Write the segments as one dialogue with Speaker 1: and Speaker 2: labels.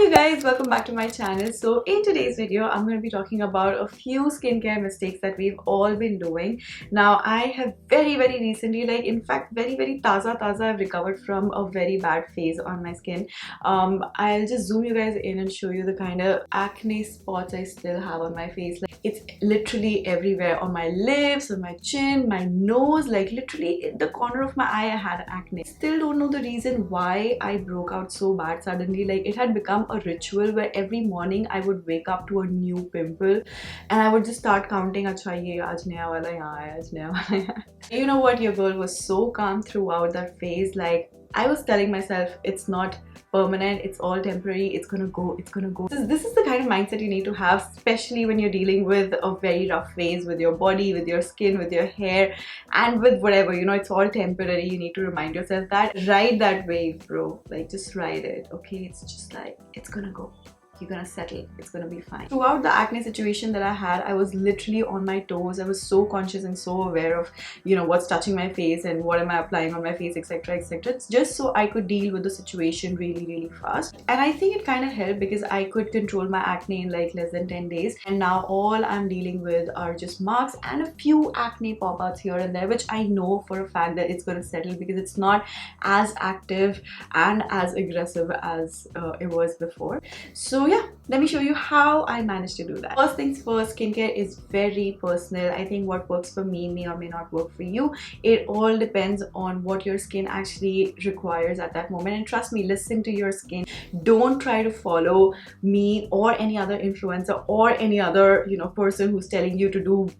Speaker 1: you guys, welcome back to my channel. So in today's video I'm going to be talking about a few skincare mistakes that we've all been doing. Now I have very recently, like in fact very taza I've recovered from a very bad phase on my skin. I'll just zoom you guys in and show you the kind of acne spots I still have on my face. Like it's literally everywhere, on my lips, on my chin, my nose, like literally in the corner of my eye I had acne. Still don't know the reason why I broke out so bad suddenly. Like it had become a ritual where every morning I would wake up to a new pimple and I would just start counting, acha ye aaj naya wala yahan hai, aaj naya wala yahan hai. You know what, your girl was so calm throughout that phase. Like I was telling myself it's not permanent, it's all temporary, it's gonna go, it's gonna go. This is the kind of mindset you need to have, especially when you're dealing with a very rough phase with your body, with your skin, with your hair, and with whatever, you know, it's all temporary. You need to remind yourself that. Ride that wave, bro. Like just ride it, okay? It's just like, it's gonna go. You're gonna settle, it's gonna be fine. Throughout the acne situation that I had, I was literally on my toes. I was so conscious and so aware of, you know, what's touching my face and what am I applying on my face, etc, etc. It's just so I could deal with the situation really fast. And I think it kind of helped because I could control my acne in like less than 10 days. And now all I'm dealing with are just marks and a few acne pop-outs here and there, which I know for a fact that it's gonna settle because it's not as active and as aggressive as it was before. So yeah, let me show you how I managed to do that. First things first, skincare is very personal. I think what works for me may or may not work for you. It all depends on what your skin actually requires at that moment. And trust me, listen to your skin. Don't try to follow me or any other influencer or any other, you know, person who's telling you to do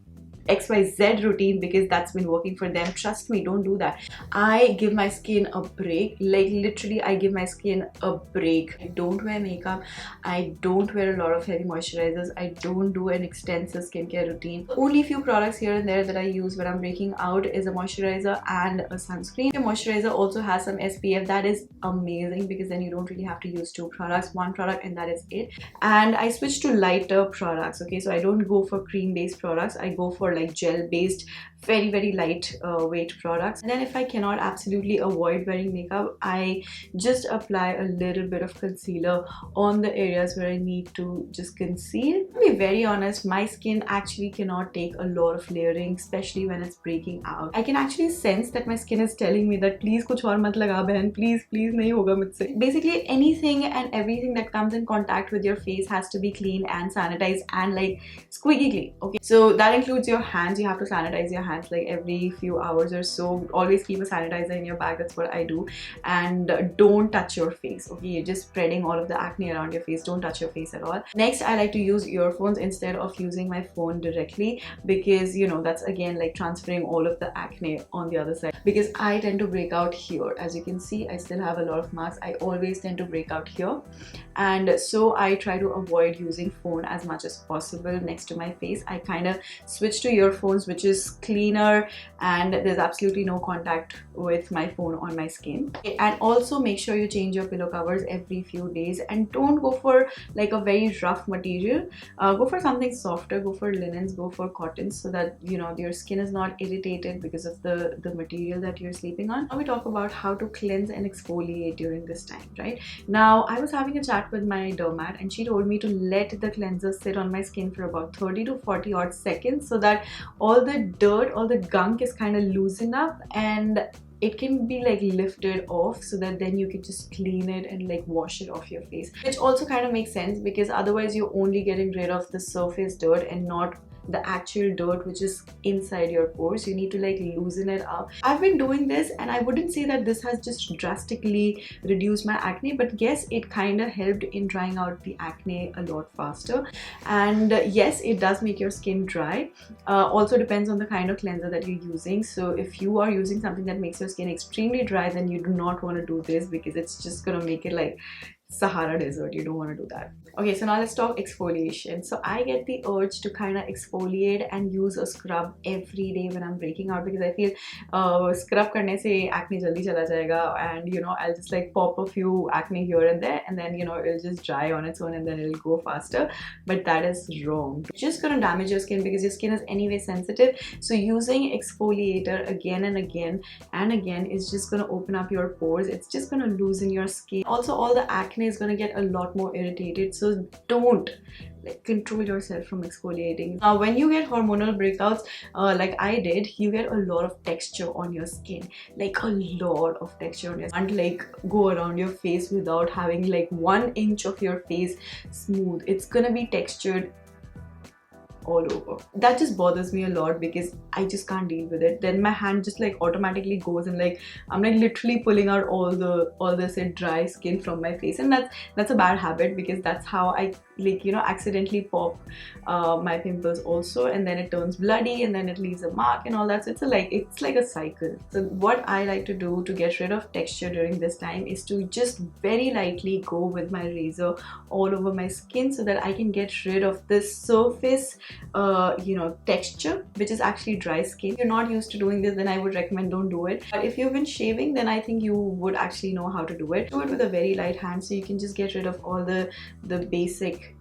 Speaker 1: XYZ routine because that's been working for them. Trust me, don't do that. I give my skin a break. Like literally I give my skin a break. I don't wear makeup, I don't wear a lot of heavy moisturizers, I don't do an extensive skincare routine. Only few products here and there that I use when I'm breaking out is a moisturizer and a sunscreen. Your moisturizer also has some SPF. That is amazing because then you don't really have to use two products, one product and that is it. And I switched to lighter products, okay? So I don't go for cream based products, I go for like gel based, very light weight products. And then if I cannot absolutely avoid wearing makeup, I just apply a little bit of concealer on the areas where I need to just conceal. To be very honest, my skin actually cannot take a lot of layering, especially when it's breaking out. I can actually sense that my skin is telling me that please kuch aur mat laga behan, please nahi hoga mujhse. Basically anything and everything that comes in contact with your face has to be clean and sanitized and like squeaky clean, okay? So that includes your hands. You have to sanitize your hands like every few hours or so. Always keep a sanitizer in your bag, that's what I do. And don't touch your face, okay? You're just spreading all of the acne around your face. Don't touch your face at all. Next, I like to use earphones instead of using my phone directly because, you know, that's again like transferring all of the acne on the other side. Because I tend to break out here. As you can see, I still have a lot of marks. I always tend to break out here, and so I try to avoid using phone as much as possible next to my face. I kind of switch to earphones, which is cleaner and there's absolutely no contact with my phone on my skin. And also make sure you change your pillow covers every few days and don't go for like a very rough material. Go for something softer, go for linens, go for cottons, so that, you know, your skin is not irritated because of the material that you're sleeping on. Now we talk about how to cleanse and exfoliate during this time, right? Now I was having a chat with my dermat and she told me to let the cleanser sit on my skin for about 30 to 40 odd seconds so that all the dirt, all the gunk is kind of loosened up and it can be like lifted off so that then you can just clean it and like wash it off your face, which also kind of makes sense because otherwise you're only getting rid of the surface dirt and not the actual dirt which is inside your pores. You need to like loosen it up. I've been doing this and I wouldn't say that this has just drastically reduced my acne, but yes, it kind of helped in drying out the acne a lot faster. And yes, it does make your skin dry. Also depends on the kind of cleanser that you're using. So if you are using something that makes your skin extremely dry, then you do not want to do this because it's just gonna make it like Sahara Desert. You don't want to do that. Okay, so now let's talk exfoliation. So I get the urge to kind of exfoliate and use a scrub every day when I'm breaking out because I feel scrub karne se acne jaldi chala jayega, and you know, I'll just like pop a few acne here and there and then, you know, it'll just dry on its own and then it'll go faster. But that is wrong. It's just gonna damage your skin because your skin is anyway sensitive. So using exfoliator again and again and again is just gonna open up your pores. It's just gonna loosen your skin. Also, all the acne acne is gonna get a lot more irritated. So don't, like, control yourself from exfoliating. Now when you get hormonal breakouts, like I did, you get a lot of texture on your skin, like a lot of texture on your skin. And like go around your face without having like 1 inch of your face smooth. It's gonna be textured all over. That just bothers me a lot because I just can't deal with it. Then my hand just like automatically goes and like I'm like literally pulling out all this dry skin from my face, and that's a bad habit because that's how I, like, you know, accidentally pop my pimples also, and then it turns bloody and then it leaves a mark and all that. So it's like a cycle. So what I like to do to get rid of texture during this time is to just very lightly go with my razor all over my skin so that I can get rid of this surface you know, texture, which is actually dry skin. If you're not used to doing this, then I would recommend don't do it. But if you've been shaving, then I think you would actually know how to do it. Do it with a very light hand so you can just get rid of all the basic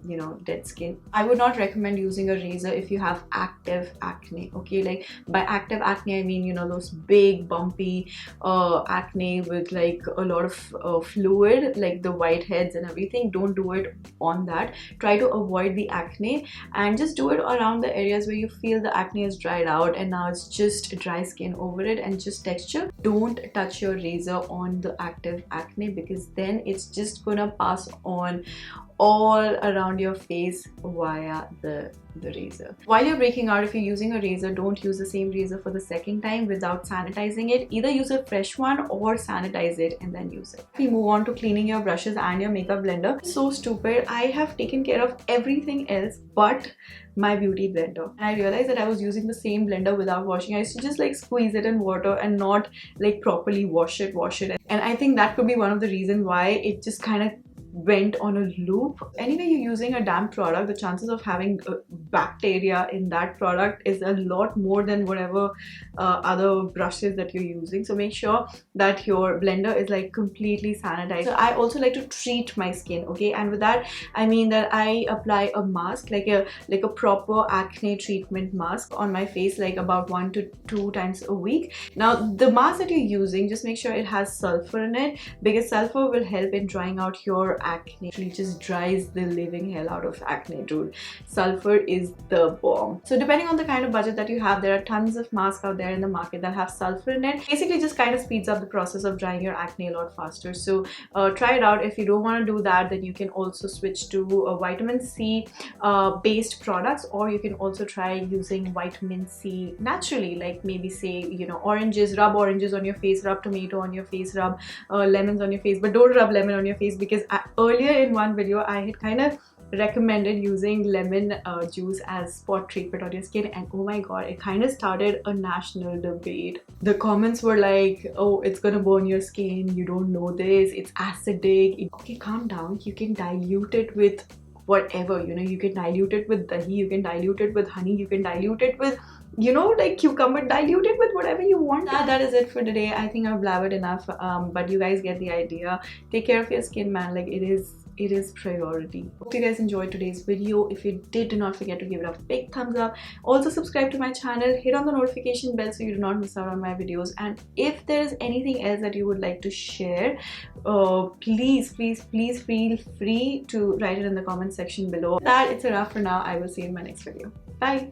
Speaker 1: you know, dead skin. I would not recommend using a razor if you have active acne. Okay, like by active acne I mean, you know, those big bumpy acne with like a lot of fluid, like the whiteheads and everything. Don't do it on that. Try to avoid the acne and just do it around the areas where you feel the acne is dried out and now it's just dry skin over it and just texture. Don't touch your razor on the active acne because then it's just gonna pass on all around your face via the razor. While you're breaking out, if you're using a razor, don't use the same razor for the second time without sanitizing it. Either use a fresh one or sanitize it and then use it. We move on to cleaning your brushes and your makeup blender. So stupid. I have taken care of everything else but my beauty blender. And I realized that I was using the same blender without washing. I used to just like squeeze it in water and not like properly wash it. And I think that could be one of the reasons why it just kind of went on a loop. Anyway, you're using a damp product, the chances of having bacteria in that product is a lot more than whatever other brushes that you're using. So make sure that your blender is like completely sanitized. So I also like to treat my skin, okay, and with that I mean that I apply a mask, like a proper acne treatment mask on my face, like about 1 to 2 times a week. Now the mask that you're using, just make sure it has sulfur in it because sulfur will help in drying out your acne. It just dries the living hell out of acne, dude. Sulfur is the bomb. So depending on the kind of budget that you have, there are tons of masks out there in the market that have sulfur in it. Basically just kind of speeds up the process of drying your acne a lot faster. So try it out. If you don't want to do that, then you can also switch to vitamin C based products, or you can also try using vitamin C naturally, like maybe say, you know, oranges. Rub oranges on your face, rub tomato on your face, rub lemons on your face, but don't rub lemon on your face because earlier in one video I had kind of recommended using lemon juice as spot treatment on your skin, and oh my god, it kind of started a national debate. The comments were like, oh, it's gonna burn your skin, you don't know this, it's acidic. Okay, calm down. You can dilute it with whatever, you know, you can dilute it with dahi, you can dilute it with honey, you can dilute it with, you know, like cucumber. Dilute it with whatever you want. That is it for today. I think I've blabbered enough, but you guys get the idea. Take care of your skin, man. Like it is priority. Hope you guys enjoyed today's video. If you did, do not forget to give it a big thumbs up. Also subscribe to my channel, hit on the notification bell so you do not miss out on my videos. And if there is anything else that you would like to share, please feel free to write it in the comment section below. That it's a wrap for now. I will see you in my next video. Bye.